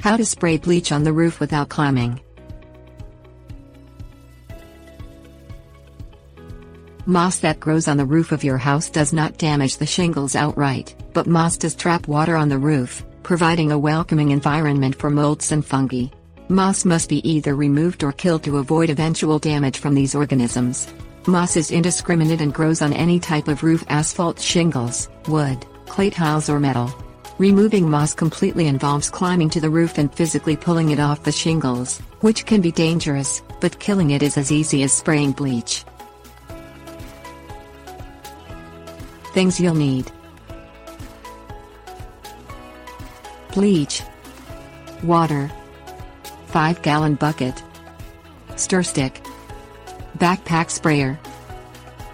How to spray bleach on the roof without climbing. Moss that grows on the roof of your house does not damage the shingles outright, but moss does trap water on the roof, providing a welcoming environment for molds and fungi. Moss must be either removed or killed to avoid eventual damage from these organisms. Moss is indiscriminate and grows on any type of roof: asphalt, shingles, wood, clay tiles or metal. Removing moss completely involves climbing to the roof and physically pulling it off the shingles, which can be dangerous, but killing it is as easy as spraying bleach. Things you'll need: bleach, water, 5-gallon bucket, stir stick, backpack sprayer.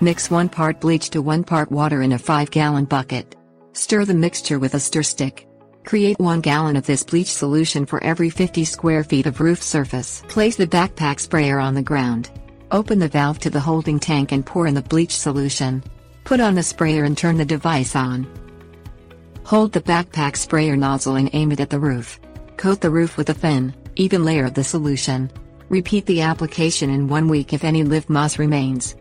Mix 1 part bleach to 1 part water in a 5-gallon bucket. Stir the mixture with a stir stick. Create 1 gallon of this bleach solution for every 50 square feet of roof surface. Place the backpack sprayer on the ground. Open the valve to the holding tank and pour in the bleach solution. Put on the sprayer and turn the device on. Hold the backpack sprayer nozzle and aim it at the roof. Coat the roof with a thin, even layer of the solution. Repeat the application in 1 week if any live moss remains.